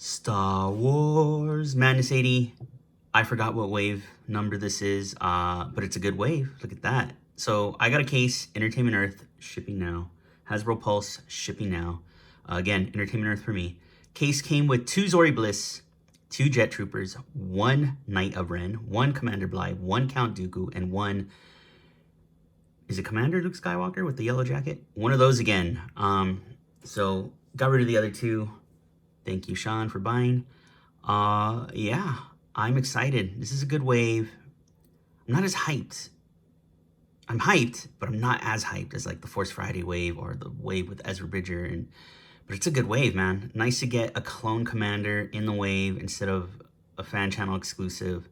Star Wars Madness 80. I forgot what wave number this is, but it's a good wave. Look at that. So I got a case, Entertainment Earth, shipping now. Hasbro Pulse, shipping now. Again, Entertainment Earth for me. Case came with 2 Zorii Bliss, 2 Jet Troopers, 1 Knight of Ren, 1 Commander Bly, 1 Count Dooku, and 1... Is it Commander Luke Skywalker with the yellow jacket? One of those again. So got rid of the other 2. Thank you, Sean, for buying. Yeah, I'm excited. This is a good wave. I'm not as hyped. I'm hyped, but I'm not as hyped as like the Force Friday wave or the wave with Ezra Bridger. But it's a good wave, man. Nice to get a clone commander in the wave instead of a fan channel exclusive.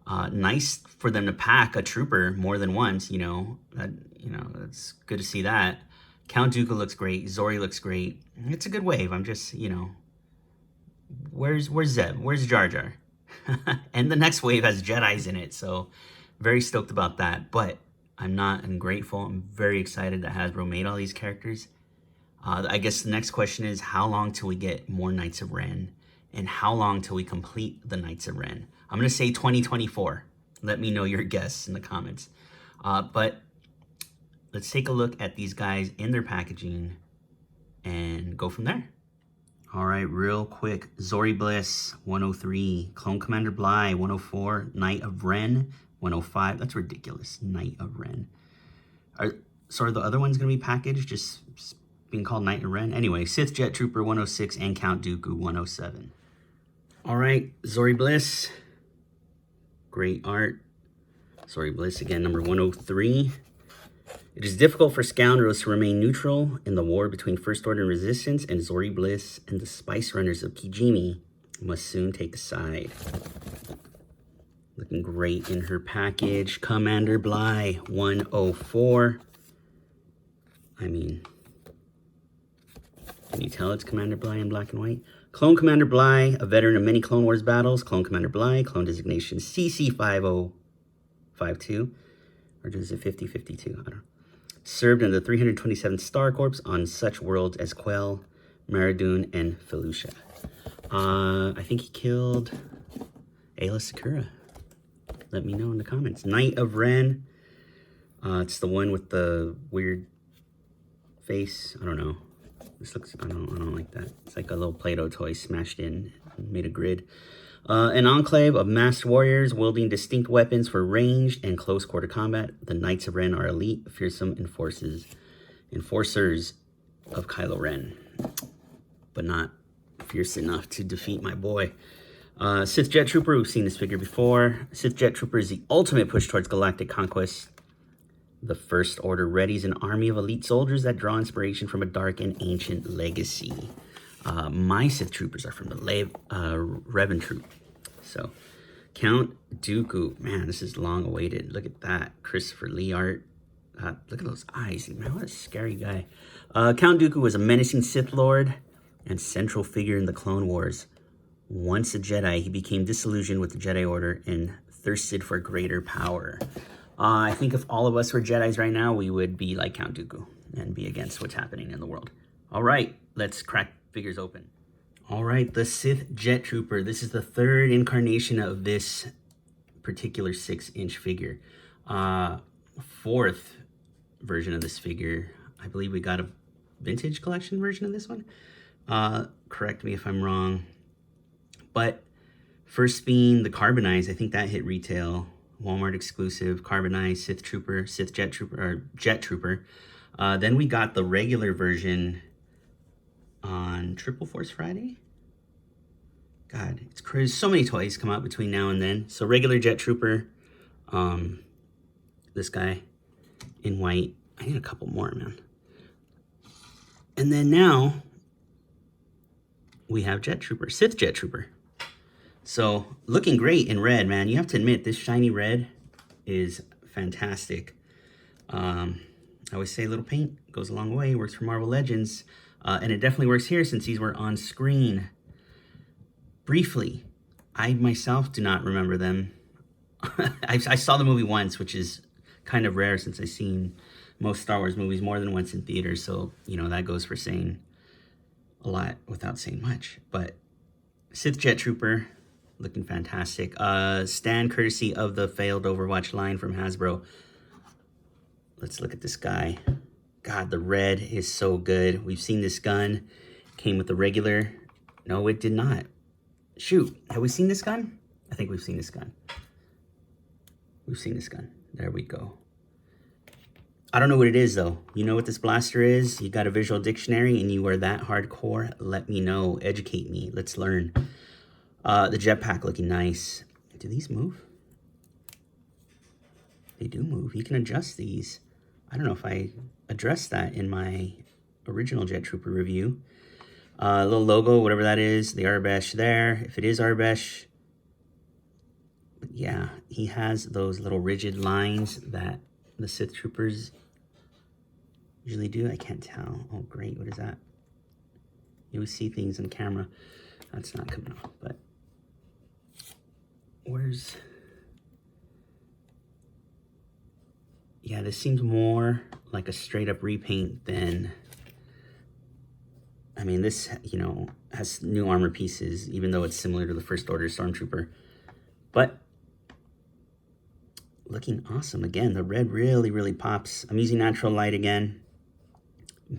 Nice for them to pack a trooper more than once, it's good to see that. Count Dooku looks great. Zorii looks great. It's a good wave. I'm just, where's Zeb? Where's Jar Jar? And the next wave has Jedis in it, so very stoked about that. But I'm not ungrateful. I'm very excited that Hasbro made all these characters. I guess the next question is, how long till we get more Knights of Ren? And how long till we complete the Knights of Ren? I'm going to say 2024. Let me know your guess in the comments. But let's take a look at these guys in their packaging and go from there. All right, real quick. Zorii Bliss, 103. Clone Commander Bly, 104. Knight of Ren, 105. That's ridiculous. Knight of Ren. So are the other ones going to be packaged, just being called Knight of Ren? Anyway, Sith Jet Trooper, 106. And Count Dooku, 107. All right, Zorii Bliss. Great art. Zorii Bliss, again, number 103. It is difficult for scoundrels to remain neutral in the war between First Order and Resistance, and Zorii Bliss and the Spice Runners of Kijimi must soon take a side. Looking great in her package. Commander Bly, 104. I mean, can you tell it's Commander Bly in black and white? Clone Commander Bly, a veteran of many Clone Wars battles. Clone Commander Bly, clone designation CC5052. Or is it 5052? I don't know. Served in the 327th Star Corps on such worlds as Quell, Maradun, and Felucia. I think he killed Ayla Secura. Let me know in the comments. Knight of Ren. It's the one with the weird face. I don't know. This looks, I don't like that. It's like a little Play-Doh toy smashed in and made a grid. An enclave of masked warriors wielding distinct weapons for ranged and close quarter combat. The Knights of Ren are elite, fearsome enforcers of Kylo Ren, but not fierce enough to defeat my boy. Sith Jet Trooper, we've seen this figure before. Sith Jet Trooper is the ultimate push towards galactic conquest. The First Order readies an army of elite soldiers that draw inspiration from a dark and ancient legacy. My Sith Troopers are from the Revan Troop. So, Count Dooku. Man, this is long awaited. Look at that. Christopher Lee art. Look at those eyes. Man, what a scary guy. Count Dooku was a menacing Sith Lord and central figure in the Clone Wars. Once a Jedi, he became disillusioned with the Jedi Order and thirsted for greater power. I think if all of us were Jedis right now, we would be like Count Dooku and be against what's happening in the world. All right, let's crack figures open. All right, the Sith Jet Trooper. This is the 3rd incarnation of this particular 6-inch figure. 4th version of this figure. I believe we got a vintage collection version of this one. Correct me if I'm wrong. But first being the Carbonized, I think that hit retail. Walmart exclusive, Carbonized Sith Trooper, Sith Jet Trooper, or Jet Trooper. Then we got the regular version on Triple Force Friday. God, it's crazy. So many toys come out between now and then. So regular Jet Trooper. This guy in white. I need a couple more, man. And then now we have Jet Trooper, Sith Jet Trooper. So looking great in red, man. You have to admit, this shiny red is fantastic. I always say a little paint goes a long way. Works for Marvel Legends. And it definitely works here since these were on screen briefly. I myself do not remember them. I saw the movie once, which is kind of rare since I've seen most Star Wars movies more than once in theaters. So, that goes for saying a lot without saying much. But Sith Jet Trooper, looking fantastic. Stand courtesy of the failed Overwatch line from Hasbro. Let's look at this guy. God, the red is so good. We've seen this gun. Came with the regular. No, it did not. Shoot, have we seen this gun? I think we've seen this gun. We've seen this gun. There we go. I don't know what it is, though. You know what this blaster is? You got a visual dictionary and you are that hardcore? Let me know. Educate me. Let's learn. The jetpack looking nice. Do these move? They do move. You can adjust these. I don't know if I addressed that in my original Jet Trooper review. Little logo, whatever that is. The Arbesh there. If it is Arbesh. But yeah, he has those little rigid lines that the Sith Troopers usually do. I can't tell. Oh, great. What is that? You always see things on camera. That's not coming off, but where's... Yeah, this seems more like a straight up repaint than... I mean, this, you know, has new armor pieces, even though it's similar to the First Order Stormtrooper. But looking awesome. Again, the red really, really pops. I'm using natural light again.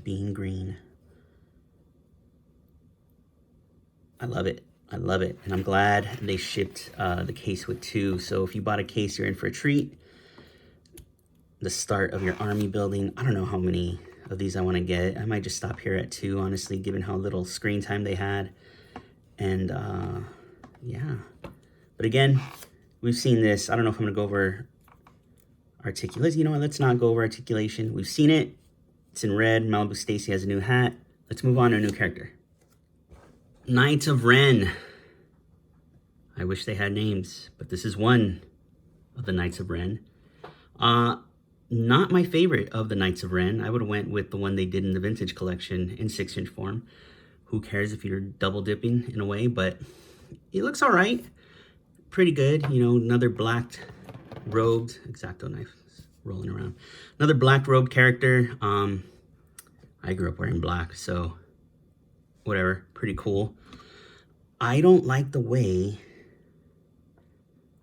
Being green. I love it. I love it. And I'm glad they shipped the case with 2. So if you bought a case, you're in for a treat. The start of your army building. I don't know how many of these I want to get. I might just stop here at 2, honestly, given how little screen time they had. And yeah. But again, we've seen this. I don't know if I'm going to go over Articulation. You know what? Let's not go over Articulation. We've seen it. It's in red. Malibu Stacy has a new hat. Let's move on to a new character. Knights of Ren. I wish they had names, but this is one of the Knights of Ren. Not my favorite of the Knights of Ren. I would have went with the one they did in the Vintage Collection in 6-inch form. Who cares if you're double dipping in a way, but it looks all right. Pretty good. You know, another black robed, X-Acto knife rolling around. Another black robed character. I grew up wearing black, so whatever. Pretty cool. I don't like the way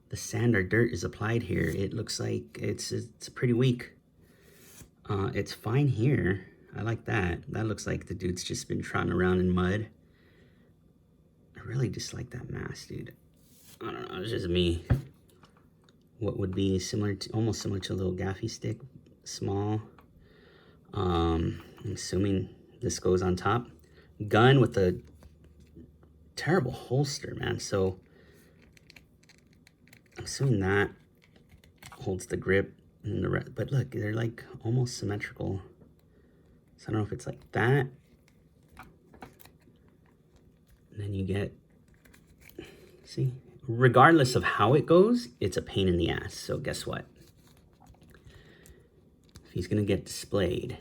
the sand or dirt is applied here. It looks like it's pretty weak. It's fine here. I like that. That looks like the dude's just been trotting around in mud. I really dislike that mask, dude. I don't know, it's just me. What would be similar to, almost similar to a little gaffy stick, small. I'm assuming this goes on top. Gun with a terrible holster, man. So I'm assuming that holds the grip and the rest, but look, they're like almost symmetrical. So I don't know if it's like that. And then you get, see, regardless of how it goes, it's a pain in the ass. So guess what? If he's gonna get displayed,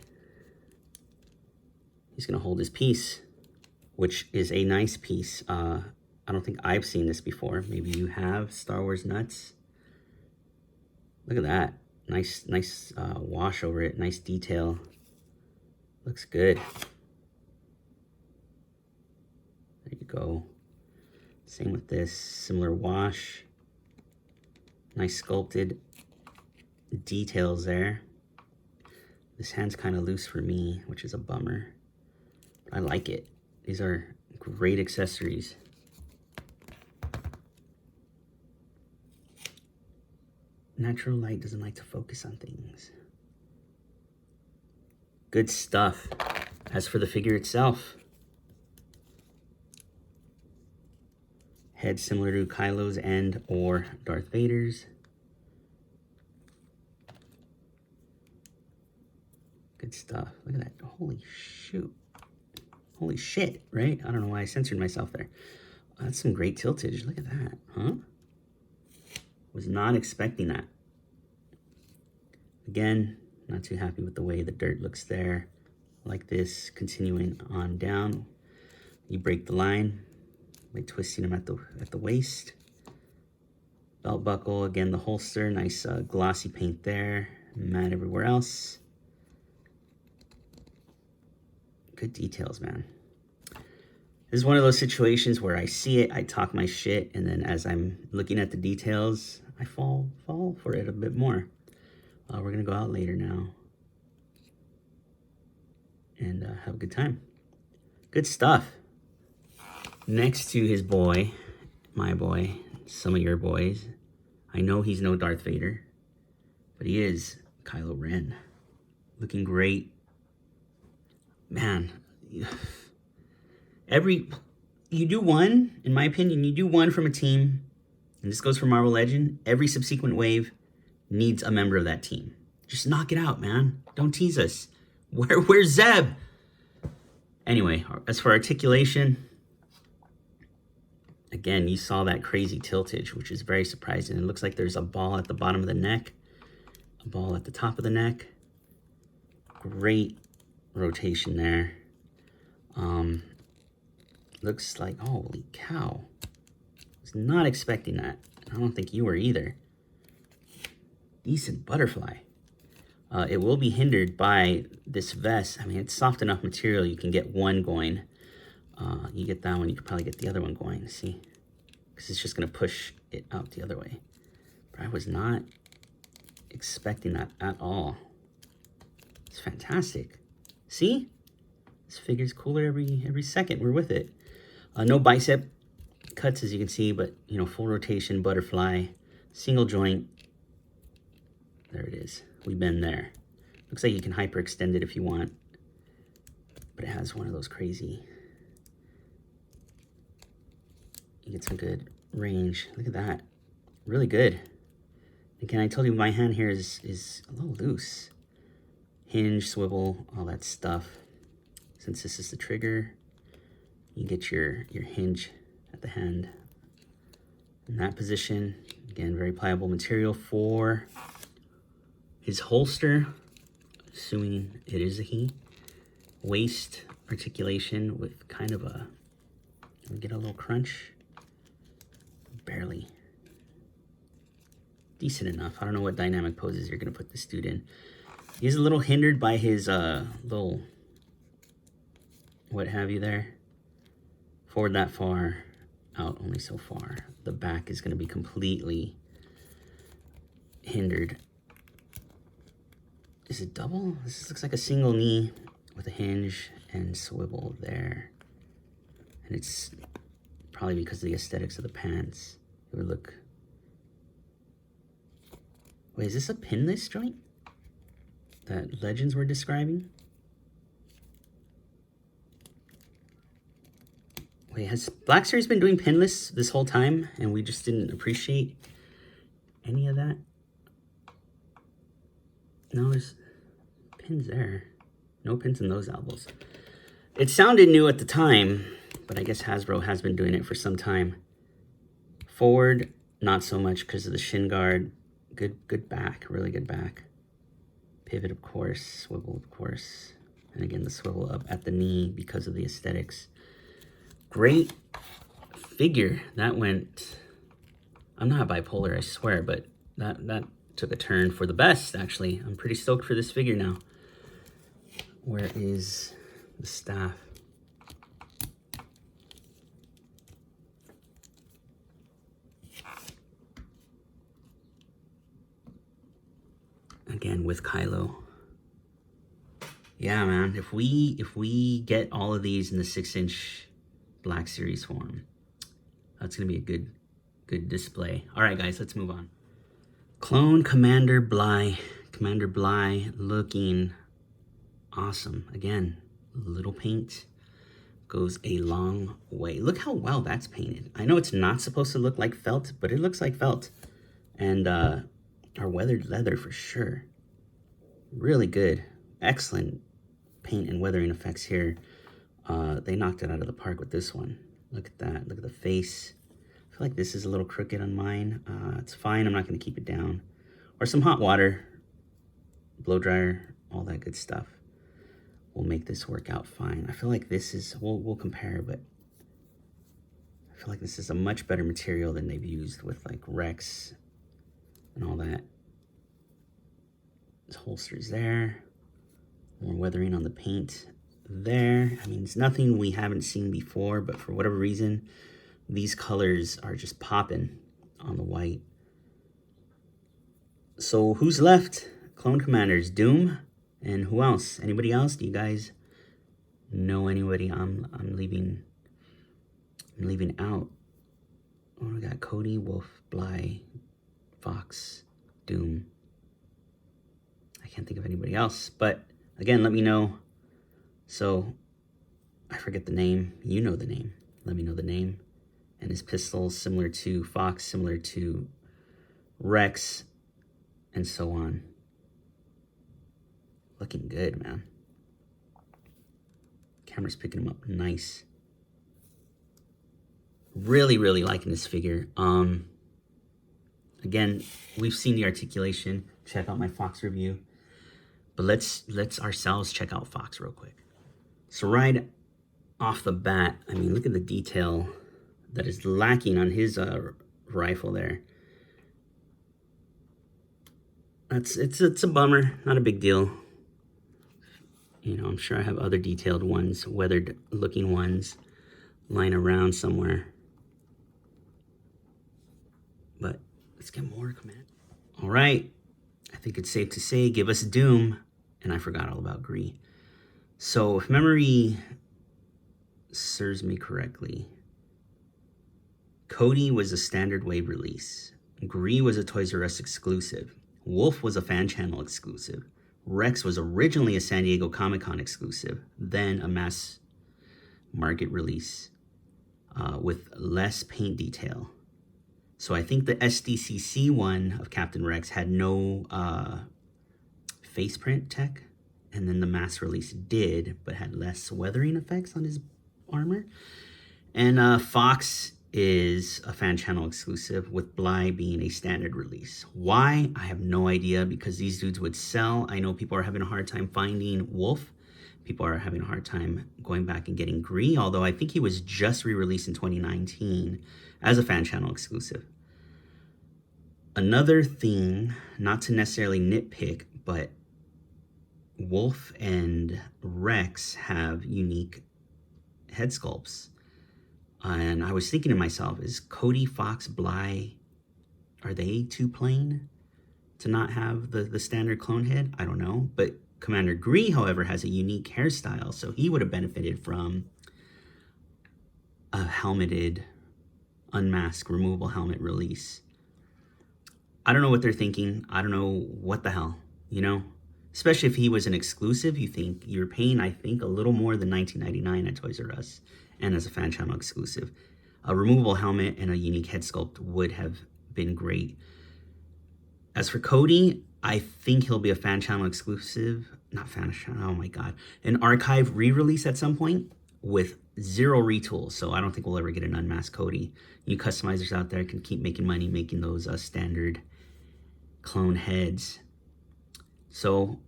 he's gonna hold his piece, which is a nice piece. I don't think I've seen this before. Maybe you have. Star Wars nuts. Look at that. Nice wash over it. Nice detail. Looks good. There you go. Same with this. Similar wash. Nice sculpted details there. This hand's kind of loose for me, which is a bummer. I like it. These are great accessories. Natural light doesn't like to focus on things. Good stuff. As for the figure itself, head similar to Kylo's and or Darth Vader's. Good stuff. Look at that. Holy shoot. Holy shit, right? I don't know why I censored myself there. That's some great tiltage. Look at that, huh? Was not expecting that. Again, not too happy with the way the dirt looks there. Like this, continuing on down. You break the line by twisting them at the waist. Belt buckle, again the holster, nice glossy paint there. Matte everywhere else. Good details, man. This is one of those situations where I see it, I talk my shit, and then as I'm looking at the details, I fall for it a bit more. We're gonna go out later now and have a good time. Good stuff. Next to his boy, my boy, some of your boys. I know he's no Darth Vader, but he is Kylo Ren. Looking great. Man, you do one, in my opinion, you do one from a team, and this goes for Marvel Legend, every subsequent wave needs a member of that team. Just knock it out, man. Don't tease us. Where's Zeb? Anyway, as for Articulation, again, you saw that crazy tiltage, which is very surprising. It looks like there's a ball at the bottom of the neck, a ball at the top of the neck. Great rotation there. Looks like, holy cow. Was not expecting that. I don't think you were either. Decent butterfly. It will be hindered by this vest. I mean, it's soft enough material you can get one going. You get that one, you could probably get the other one going, see? Because it's just going to push it out the other way. But I was not expecting that at all. It's fantastic. See? This figure's cooler every second. We're with it. No bicep cuts, as you can see, but, you know, full rotation, butterfly, single joint. There it is. We've been there. Looks like you can hyperextend it if you want. But it has one of those crazy... You get some good range. Look at that. Really good. Again, I told you my hand here is a little loose. Hinge, swivel, all that stuff. Since this is the trigger, you get your hinge at the hand in that position. Again, very pliable material for his holster, assuming it is a he. Waist articulation with kind of a, get a little crunch. Barely. Decent enough. I don't know what dynamic poses you're going to put this dude in. He's a little hindered by his little, what have you there. Forward that far, out only so far. The back is going to be completely hindered. Is it double? This looks like a single knee with a hinge and swivel there. And it's probably because of the aesthetics of the pants. It would look... Wait, is this a pinless joint that Legends were describing? Wait, has Black Series been doing pinless this whole time and we just didn't appreciate any of that? No, there's pins there. No pins in those elbows. It sounded new at the time, but I guess Hasbro has been doing it for some time. Forward, not so much because of the shin guard. Good back, really good back. Pivot, of course, swivel, of course. And again, the swivel up at the knee because of the aesthetics. Great figure. That went... I'm not bipolar, I swear, but that took a turn for the best, actually. I'm pretty stoked for this figure now. Where is the staff? Again, with Kylo. Yeah, man. If we get all of these in the 6-inch Black Series form, that's gonna be a good display. All right, guys, let's move on. Clone Commander Bly. Commander Bly looking awesome. Again, little paint goes a long way. Look how well that's painted. I know it's not supposed to look like felt, but it looks like felt. And our weathered leather for sure. Really good. Excellent paint and weathering effects here. They knocked it out of the park with this one. Look at that. Look at the face. I feel like this is a little crooked on mine. It's fine. I'm not going to keep it down. Or some hot water, blow dryer, all that good stuff. We'll make this work out fine. I feel like this is, we'll compare, but I feel like this is a much better material than they've used with like Rex and all that. This holster's there. More weathering on the paint there. I mean, it's nothing we haven't seen before, but for whatever reason, these colors are just popping on the white. So who's left? Clone Commanders, Doom, and who else? Anybody else? Do you guys know anybody I'm leaving out? Oh, we got Cody, Wolf, Bly, Fox, Doom. I can't think of anybody else, but again, let me know. So I forget the name. You know the name. Let me know the name. And his pistols, similar to Fox, similar to Rex, and so on. Looking good, man. Camera's picking him up nice. Really, really liking this figure. Again, we've seen the articulation. Check out my Fox review. But let's ourselves check out Fox real quick. So right off the bat, I mean, look at the detail that is lacking on his rifle there. It's a bummer, not a big deal. You know, I'm sure I have other detailed ones, weathered looking ones lying around somewhere. But let's get more, Command. All right, I think it's safe to say, give us Doom, and I forgot all about Gree. So if memory serves me correctly, Cody was a standard wave release. Gree was a Toys R Us exclusive. Wolf was a fan channel exclusive. Rex was originally a San Diego Comic-Con exclusive, then a mass market release with less paint detail. So I think the SDCC one of Captain Rex had no face print tech, and then the mass release did, but had less weathering effects on his armor. And Fox is a fan channel exclusive, with Bly being a standard release. Why? I have no idea, because these dudes would sell. I know people are having a hard time finding Wolf. People are having a hard time going back and getting Gree, although I think he was just re-released in 2019 as a fan channel exclusive. Another thing, not to necessarily nitpick, but Wolf and Rex have unique head sculpts. And I was thinking to myself, is Cody, Fox, Bly, are they too plain to not have the standard clone head? I don't know. But Commander Gree, however, has a unique hairstyle, so he would have benefited from a helmeted, unmasked, removable helmet release. I don't know what they're thinking. I don't know what the hell, you know? Especially if he was an exclusive, you're paying, I think, a little more than $19.99 at Toys R Us, and as a fan channel exclusive. A removable helmet and a unique head sculpt would have been great. As for Cody, I think he'll be a fan channel exclusive, not fan channel, oh my God, an archive re-release at some point with zero retools. So I don't think we'll ever get an unmasked Cody. You customizers out there can keep making money making those standard clone heads. So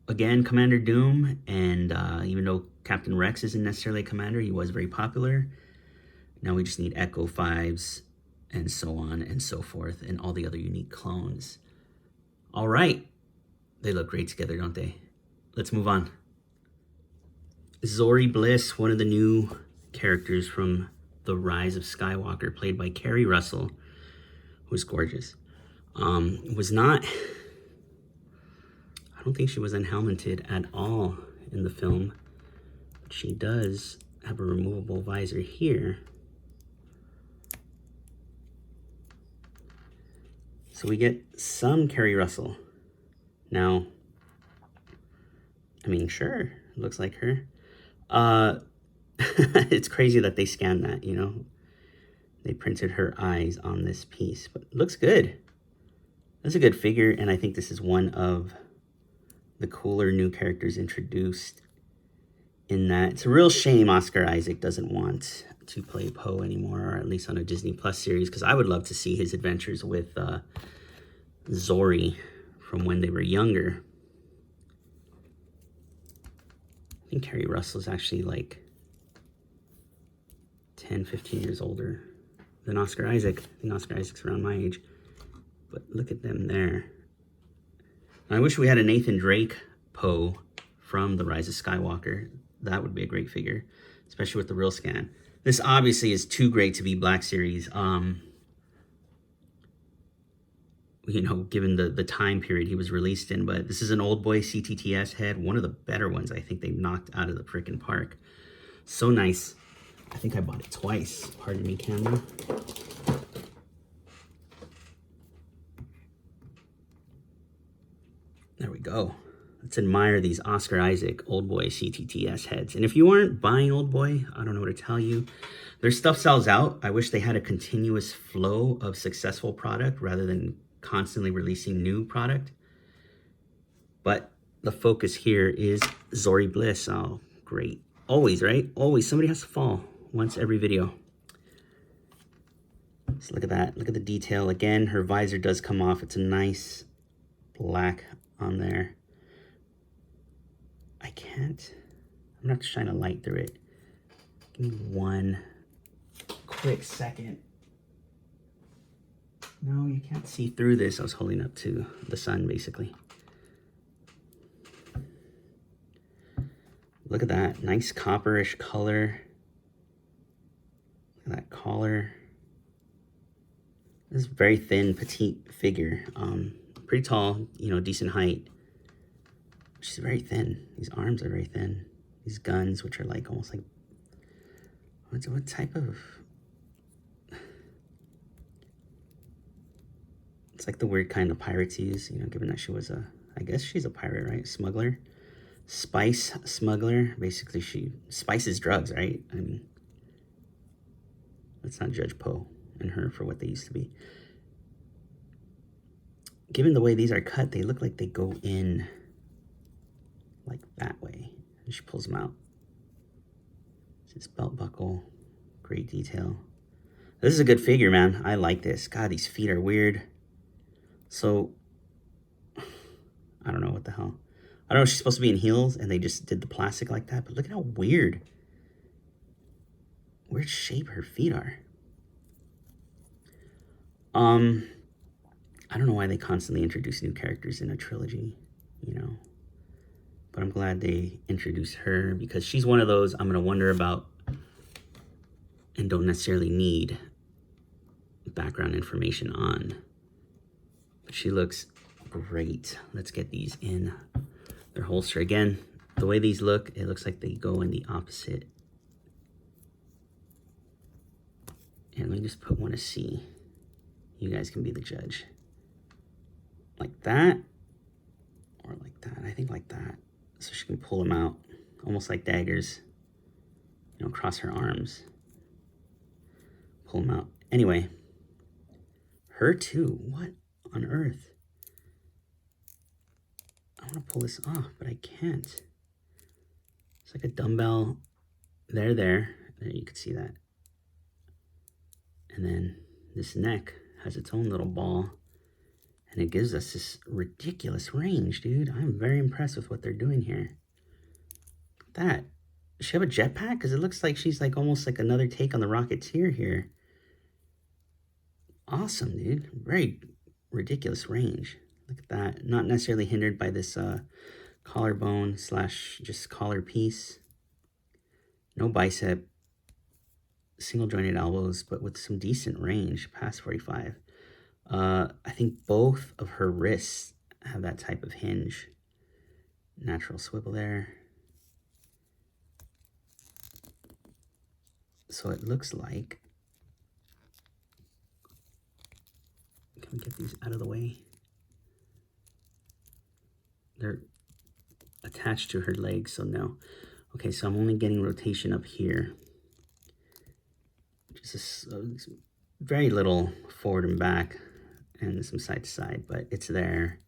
again, Commander Doom, and even though Captain Rex isn't necessarily a commander, he was very popular. Now we just need Echo 5s and so on and so forth, and all the other unique clones. All right, they look great together, don't they? Let's move on. Zorii Bliss, one of the new characters from The Rise of Skywalker, played by Carrie Russell, who's gorgeous. Was not, I don't think she was unhelmeted at all in the film. But she does have a removable visor here. So we get some Carrie Russell. Now, I mean, sure, looks like her. It's crazy that they scanned that, you know. They printed her eyes on this piece, but it looks good. That's a good figure, and I think this is one of the cooler new characters introduced in that. It's a real shame Oscar Isaac doesn't want to play Poe anymore, or at least on a Disney Plus series, because I would love to see his adventures with Zorii from when they were younger. I think Carrie Russell's actually like 10, 15 years older than Oscar Isaac. I think Oscar Isaac's around my age. But look at them there. I wish we had a Nathan Drake Poe from The Rise of Skywalker. that would be a great figure, especially with the real scan. This obviously is too great to be Black Series. You know, given the time period he was released in, but this is an old boy CTTS head, one of the better ones I think they knocked out of the frickin' park. So nice. I think I bought it twice. Pardon me, camera. There we go. Let's admire these Oscar Isaac Old Boy CTTS heads. And if you aren't buying Old Boy, I don't know what to tell you. Their stuff sells out. I wish they had a continuous flow of successful product rather than constantly releasing new product. But the focus here is Zorii Bliss. Oh, great. Always, right? Always. Somebody has to fall once every video. So look at that. Look at the detail. Again, her visor does come off. It's a nice black on there. I can't. I'm not trying to light through it. Give me one quick second. No, you can't see through this. I was holding up to the sun, basically. Look at that. Nice copperish color. Look at that collar. This is a very thin, petite figure. Pretty tall, you know, decent height. She's very thin. These arms are very thin. These guns, which are like almost like... What type of... It's like the weird kind of pirates use, you know, given that she was a, I guess she's a pirate, right? Smuggler. Spice smuggler. Basically, she spices drugs, right? I mean, let's not judge Poe and her for what they used to be. Given the way these are cut, they look like they go in like that way. And she pulls them out. This belt buckle. Great detail. This is a good figure, man. I like this. God, these feet are weird. So, I don't know what the hell. I don't know if she's supposed to be in heels and they just did the plastic like that, but look at how weird shape her feet are. I don't know why they constantly introduce new characters in a trilogy, you know. But I'm glad they introduced her because she's one of those I'm going to wonder about and don't necessarily need background information on. But she looks great. Let's get these in their holster. Again, the way these look, it looks like they go in the opposite. And let me just put one to C. You guys can be the judge. Like that, or like that. I think like that. So she can pull them out, almost like daggers, you know, across her arms. Pull them out. Anyway, her too. What on earth? I want to pull this off, but I can't. It's like a dumbbell. There, you can see that. And then this neck has its own little ball. And it gives us this ridiculous range, dude. I'm very impressed with what they're doing here. Look at that. Does she have a jetpack? Because it looks like she's like almost like another take on the Rocketeer here. Awesome, dude. Very ridiculous range. Look at that. Not necessarily hindered by this collarbone / just collar piece. No bicep. Single jointed elbows, but with some decent range past 45. I think both of her wrists have that type of hinge. Natural swivel there. So it looks like... Can we get these out of the way? They're attached to her legs, so no. Okay, so I'm only getting rotation up here. Just very little forward and back and some side to side, but it's there.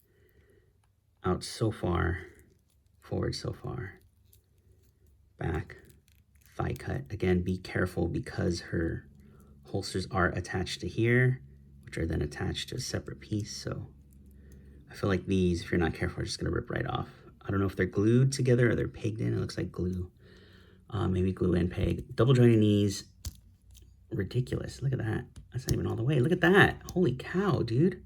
Out so far, forward so far, back, thigh cut. Again, be careful because her holsters are attached to here, which are then attached to a separate piece. So I feel like these, if you're not careful, are just gonna rip right off. I don't know if they're glued together or they're pegged in. It looks like glue. Maybe glue and peg. Double jointed knees. Ridiculous. Look at that. That's not even all the way. Look at that. Holy cow, dude.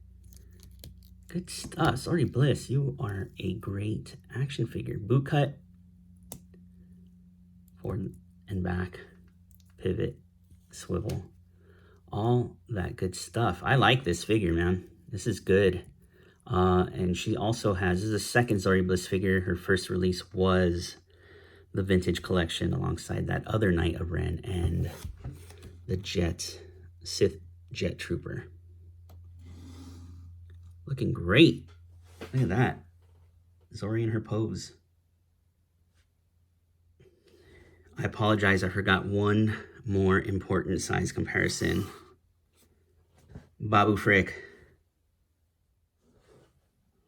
Good stuff. Zorii Bliss, you are a great action figure. Boot cut. forward and back, pivot, swivel, all that good stuff. I like this figure, man. This is good. And she also has, this is the second Zorii Bliss figure. Her first release was the Vintage Collection alongside that other Knight of Ren and the Sith Jet Trooper. Looking great. Look at that. Zorii in her pose. I apologize, I forgot one more important size comparison. Babu Frick.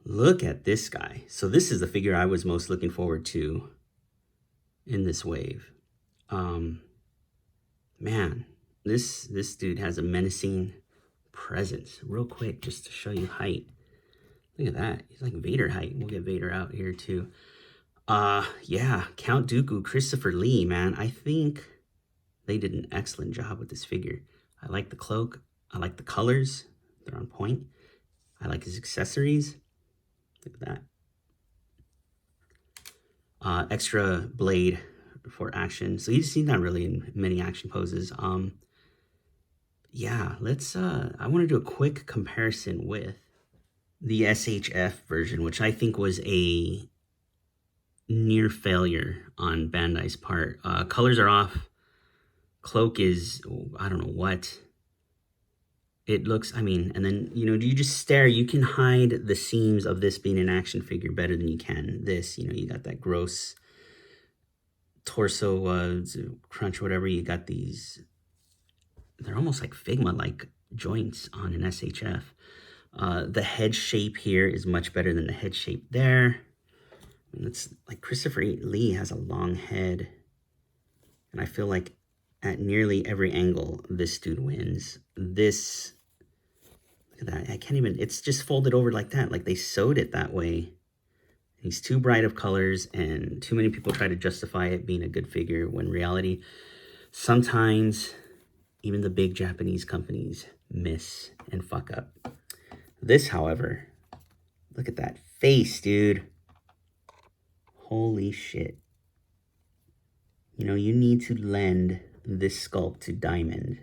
Look at this guy. So this is the figure I was most looking forward to in this wave. Man, this dude has a menacing presence. Real quick, just to show you height. Look at that. He's like Vader height. We'll get Vader out here too. Yeah, Count Dooku, Christopher Lee, man. I think they did an excellent job with this figure. I like the cloak. I like the colors. They're on point. I like his accessories. Look at that. Extra blade for action. So you've seen that really in many action poses. Yeah, let's, I want to do a quick comparison with the SHF version, which I think was a near failure on Bandai's part. Colors are off. Cloak is, I don't know what. It looks, I mean, and then, you know, you just stare. You can hide the seams of this being an action figure better than you can this. You know, you got that gross torso crunch, whatever. You got these, they're almost like Figma-like joints on an SHF. The head shape here is much better than the head shape there. I mean, it's like Christopher Lee has a long head. And I feel like at nearly every angle, this dude wins. This, look at that. I can't even, it's just folded over like that. Like they sewed it that way. He's too bright of colors, and too many people try to justify it being a good figure, when in reality, sometimes even the big Japanese companies miss and fuck up. This, however, look at that face, dude. Holy shit. You know, you need to lend this sculpt to Diamond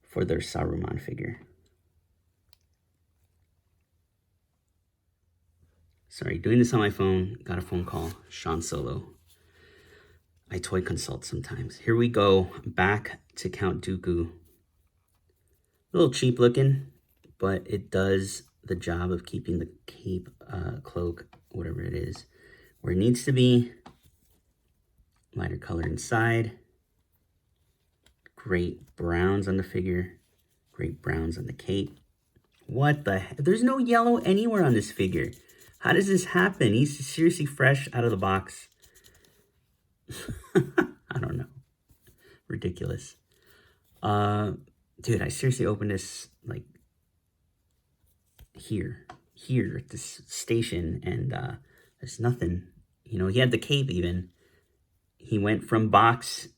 for their Saruman figure. Sorry, doing this on my phone. Got a phone call. Sean Solo. I toy consult sometimes. Here we go. Back to Count Dooku. A little cheap looking, but it does the job of keeping the cape, cloak, whatever it is, where it needs to be. Lighter color inside. Great browns on the figure. Great browns on the cape. What the heck? There's no yellow anywhere on this figure. How does this happen? He's seriously fresh out of the box. I don't know. Ridiculous. Dude, I seriously opened this like here at this station, and there's nothing. You know, he had the cape even. He went from box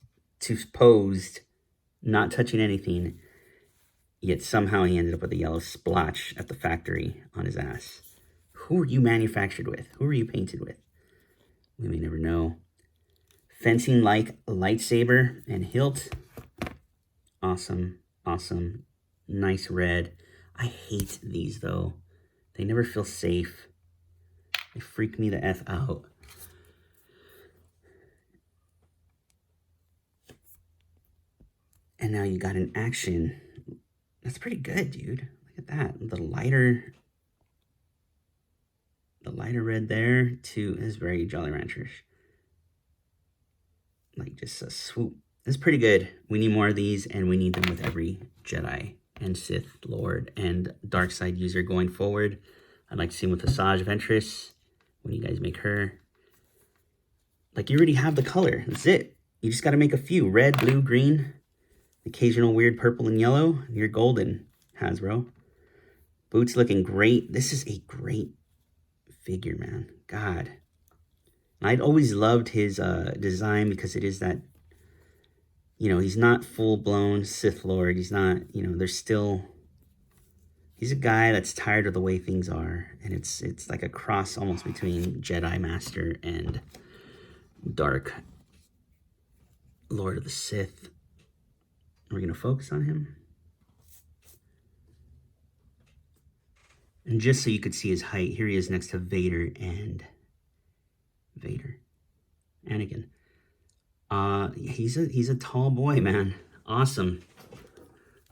to posed, not touching anything, yet somehow he ended up with a yellow splotch at the factory on his ass. Who are you manufactured with? Who are you painted with? We may never know. Fencing-like lightsaber and hilt. Awesome, awesome. Nice red. I hate these, though. They never feel safe. They freak me the F out. And now you got an action. That's pretty good, dude. Look at that. The lighter red there, too, is very Jolly Rancherish. Like, just a swoop. It's pretty good. We need more of these, and we need them with every Jedi and Sith Lord and Dark Side user going forward. I'd like to see them with Asajj Ventress when you guys make her. Like, you already have the color. That's it. You just got to make a few. Red, blue, green. Occasional weird purple and yellow. You're golden, Hasbro. Boots looking great. This is a great figure, man. God. I'd always loved his design because it is that, you know, he's not full-blown Sith Lord. He's not, you know, there's still, he's a guy that's tired of the way things are. And it's like a cross almost between Jedi Master and Dark Lord of the Sith. Are we going to focus on him? And just so you could see his height, here he is next to Vader and Anakin. He's a tall boy, man. Awesome.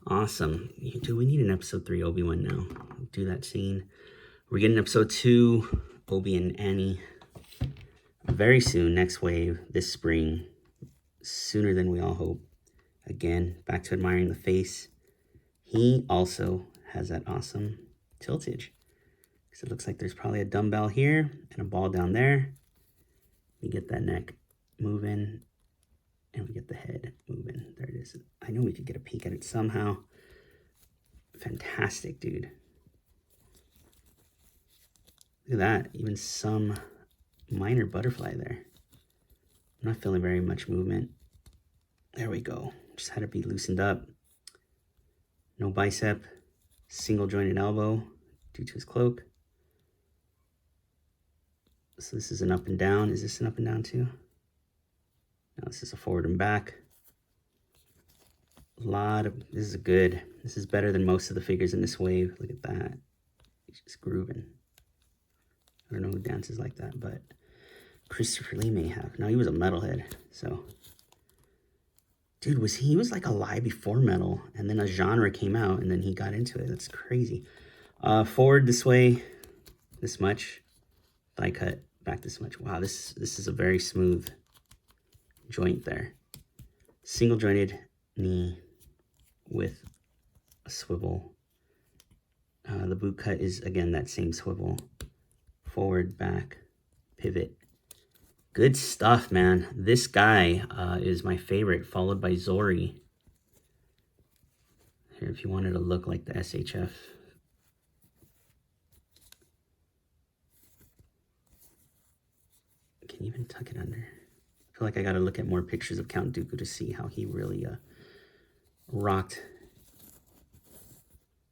Awesome. Do we need an episode 3 Obi-Wan now? Do that scene. We're getting episode 2, Obi and Annie. Very soon, next wave, this spring. Sooner than we all hope. Again, back to admiring the face. He also has that awesome tiltage. Because it looks like there's probably a dumbbell here and a ball down there. We get that neck moving. And we get the head moving. There it is. I know we could get a peek at it somehow. Fantastic, dude. Look at that. Even some minor butterfly there. I'm not feeling very much movement. There we go. Just had to be loosened up. No bicep. Single jointed elbow due to his cloak. So this is an up and down. Is this an up and down too? No, this is a forward and back. This is good. This is better than most of the figures in this wave. Look at that. He's just grooving. I don't know who dances like that, but Christopher Lee may have. No, he was a metalhead, so. Dude, he was like alive before metal, and then a genre came out, and then he got into it. That's crazy. Forward this way, this much. Thigh cut back this much. Wow, this is a very smooth joint there. Single jointed knee with a swivel. The boot cut is, again, that same swivel. Forward, back, pivot. Good stuff, man. This guy is my favorite, followed by Zorii. Here, if you wanted to look like the SHF. Can you even tuck it under? I feel like I got to look at more pictures of Count Dooku to see how he really rocked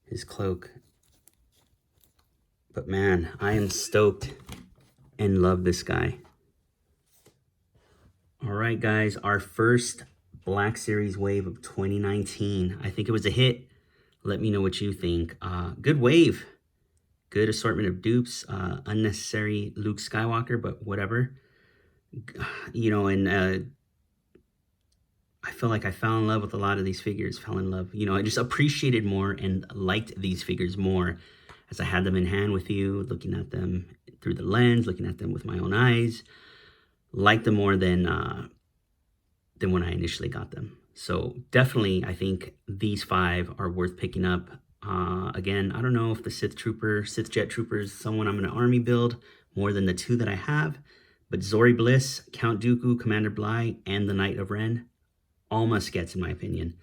his cloak. But man, I am stoked and love this guy. All right, guys, our first Black Series wave of 2019. I think it was a hit. Let me know what you think. Good wave. Good assortment of dupes. Unnecessary Luke Skywalker, but whatever. You know, and I feel like I fell in love with a lot of these figures. I just appreciated more and liked these figures more as I had them in hand with you, looking at them through the lens, looking at them with my own eyes. Liked them more than when I initially got them. So definitely, I think these 5 are worth picking up. Again, I don't know if the Sith Jet Trooper is someone I'm going to army build more than the 2 that I have. But Zorii Bliss, Count Dooku, Commander Bly, and the Knight of Ren, all must gets in my opinion.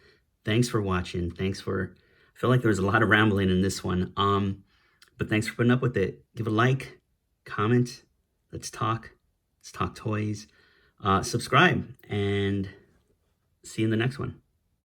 Thanks for watching. I feel like there was a lot of rambling in this one. But thanks for putting up with it. Give a like, comment, let's talk toys, subscribe, and see you in the next one.